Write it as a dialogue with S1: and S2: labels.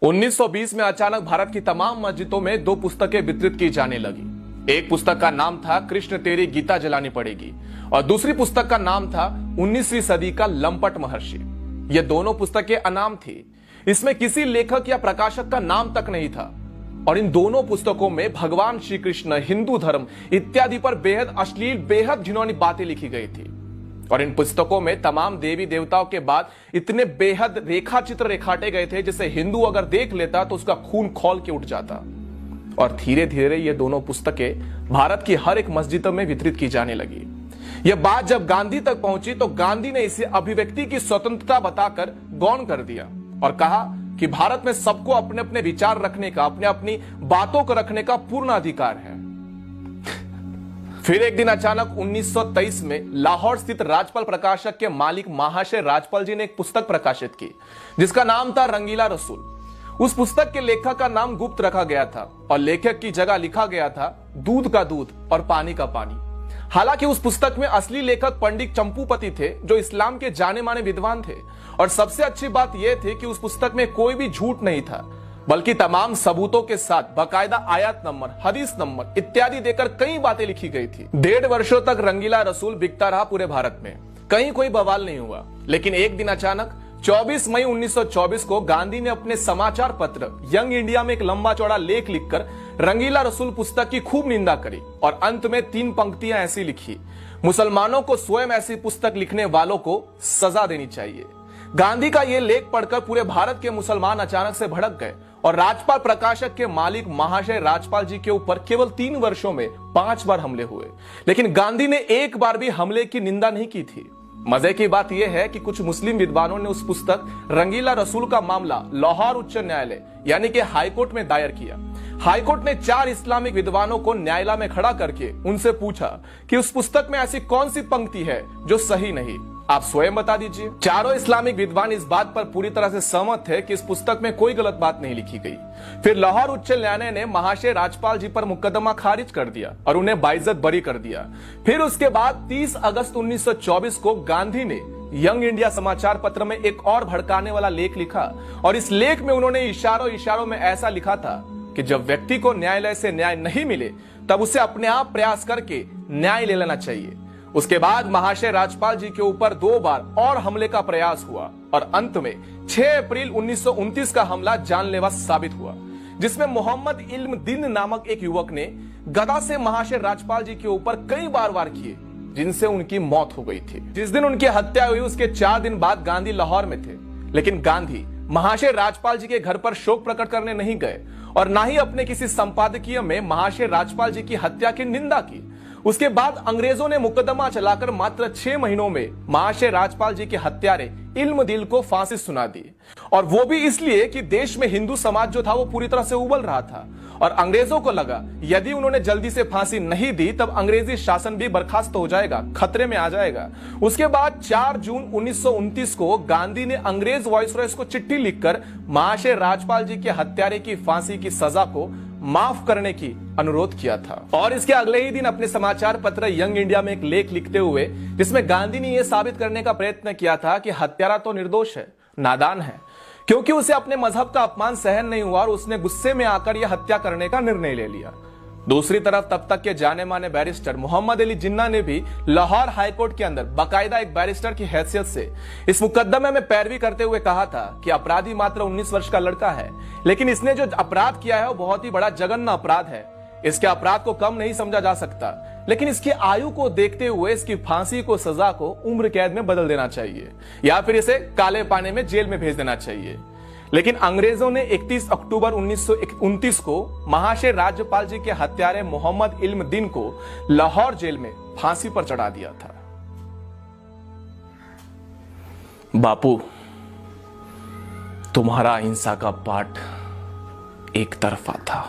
S1: 1920 में अचानक भारत की तमाम मस्जिदों में दो पुस्तकें वितरित की जाने लगी। एक पुस्तक का नाम था कृष्ण तेरी गीता जलानी पड़ेगी और दूसरी पुस्तक का नाम था 19वीं सदी का लंपट महर्षि। ये दोनों पुस्तकें अनाम थी, इसमें किसी लेखक या प्रकाशक का नाम तक नहीं था और इन दोनों पुस्तकों में भगवान श्री कृष्ण, हिंदू धर्म इत्यादि पर बेहद अश्लील, बेहद घिनौनी बातें लिखी गई थी। और इन पुस्तकों में तमाम देवी देवताओं के बाद इतने बेहद रेखा चित्र रेखाटे गए थे जिसे हिंदू अगर देख लेता तो उसका खून खौल के उठ जाता। और धीरे धीरे ये दोनों पुस्तकें भारत की हर एक मस्जिदों में वितरित की जाने लगी। यह बात जब गांधी तक पहुंची तो गांधी ने इसे अभिव्यक्ति की स्वतंत्रता बताकर गौण कर दिया और कहा कि भारत में सबको अपने अपने विचार रखने का, अपने अपनी बातों को रखने का पूर्ण अधिकार है। फिर एक दिन अचानक 1923 में लाहौर स्थित राजपाल प्रकाशक के मालिक महाशय राजपाल जी ने एक पुस्तक प्रकाशित की जिसका नाम था रंगीला रसूल। उस पुस्तक के लेखक का नाम गुप्त रखा गया था और लेखक की जगह लिखा गया था दूध का दूध और पानी का पानी। हालांकि उस पुस्तक में असली लेखक पंडित चंपूपति थे जो इस्लाम के जाने माने विद्वान थे और सबसे अच्छी बात यह थी कि उस पुस्तक में कोई भी झूठ नहीं था बल्कि तमाम सबूतों के साथ बाकायदा आयत नंबर, हदीस नंबर इत्यादि देकर कई बातें लिखी गई थी। 1.5 वर्षों तक रंगीला रसूल बिकता रहा पूरे भारत में, कहीं कोई बवाल नहीं हुआ। लेकिन एक दिन अचानक 24 मई 1924 को गांधी ने अपने समाचार पत्र यंग इंडिया में एक लंबा चौड़ा लेख लिखकर रंगीला रसूल पुस्तक की खूब निंदा करी और अंत में 3 पंक्तियां ऐसी लिखी: मुसलमानों को स्वयं ऐसी पुस्तक लिखने वालों को सजा देनी चाहिए। गांधी का यह लेख पढ़कर पूरे भारत के मुसलमान अचानक से भड़क गए और राजपाल प्रकाशक के मालिक महाशय राजपाल जी के ऊपर केवल 3 वर्षों में 5 बार हमले हुए। लेकिन गांधी ने एक बार भी हमले की निंदा नहीं की थी। मजे की बात यह है कि कुछ मुस्लिम विद्वानों ने उस पुस्तक रंगीला रसूल का मामला लाहौर उच्च न्यायालय यानी कि हाईकोर्ट में दायर किया। हाईकोर्ट ने 4 इस्लामिक विद्वानों को न्यायालय में खड़ा करके उनसे पूछा कि उस पुस्तक में ऐसी कौन सी पंक्ति है जो सही नहीं, आप स्वयं बता दीजिए। चारों इस्लामिक विद्वान इस बात पर पूरी तरह से सहमत थे कि इस पुस्तक में कोई गलत बात नहीं लिखी गई। फिर लाहौर उच्च न्यायालय ने महाशय राजपाल जी पर मुकदमा खारिज कर दिया और उन्हें बाइज्जत बरी कर दिया। फिर उसके बाद 30 अगस्त 1924 को गांधी ने यंग इंडिया समाचार पत्र में एक और भड़काने वाला लेख लिखा और इस लेख में उन्होंने इशारों में ऐसा लिखा था कि जब व्यक्ति को न्यायालय से न्याय नहीं मिले तब उसे अपने आप प्रयास करके न्याय ले लेना चाहिए। उसके बाद महाशय राजपाल जी के ऊपर 2 बार और हमले का प्रयास हुआ और अंत में 6 अप्रैल 1929 का हमला जानलेवा साबित हुआ जिसमें मोहम्मद इल्म दीन नामक एक युवक ने गदा से महाशय राजपाल जी के ऊपर कई बार वार किए जिनसे उनकी मौत हो गई थी। जिस दिन उनकी हत्या हुई उसके 4 दिन बाद गांधी लाहौर में थे, लेकिन गांधी महाशय राजपाल जी के घर पर शोक प्रकट करने नहीं गए और ना ही अपने किसी संपादकीय में महाशय राजपाल जी की हत्या की निंदा की। उसके बाद अंग्रेजों ने मुकदमा चलाकर मात्र 6 महीनों में महाशय राजपाल जी के हत्यारे इल्म दिल को फांसी सुना दी और वो भी इसलिए कि देश में हिंदू समाज जो था वो पूरी तरह से उबल रहा था और अंग्रेजों को लगा यदि उन्होंने जल्दी से फांसी नहीं दी तब अंग्रेजी शासन भी बर्खास्त हो जाएगा, खतरे में आ जाएगा। उसके बाद 4 जून 1929 को गांधी ने अंग्रेज वाइसरॉय को चिट्ठी लिखकर महाशय राजपाल जी के हत्यारे की फांसी की सजा को माफ करने की अनुरोध किया था और इसके अगले ही दिन अपने समाचार पत्र यंग इंडिया में एक लेख लिखते हुए जिसमें गांधी ने यह साबित करने का प्रयत्न किया था कि हत्यारा तो निर्दोष है, नादान है, क्योंकि उसे अपने मजहब का अपमान सहन नहीं हुआ और उसने गुस्से में आकर यह हत्या करने का निर्णय ले लिया। दूसरी तरफ तब तक के जाने माने बैरिस्टर मोहम्मद अली जिन्ना ने भी लाहौर हाईकोर्ट के अंदर बाकायदा एक बैरिस्टर की हैसियत से इस मुकदमे में पैरवी करते हुए कहा था कि अपराधी मात्र 19 वर्ष का लड़का है, लेकिन इसने जो अपराध किया है वो बहुत ही बड़ा जघन्य अपराध है। इसके अपराध को कम नहीं समझा जा सकता, लेकिन इसकी आयु को देखते हुए इसकी फांसी को सजा को उम्र कैद में बदल देना चाहिए या फिर इसे काले पानी में जेल में भेज देना चाहिए। लेकिन अंग्रेजों ने 31 अक्टूबर 1929 को महाशय राज्यपाल जी के हत्यारे मोहम्मद इल्म दीन को लाहौर जेल में फांसी पर चढ़ा दिया था। बापू, तुम्हारा अहिंसा का पाठ एक तरफा था।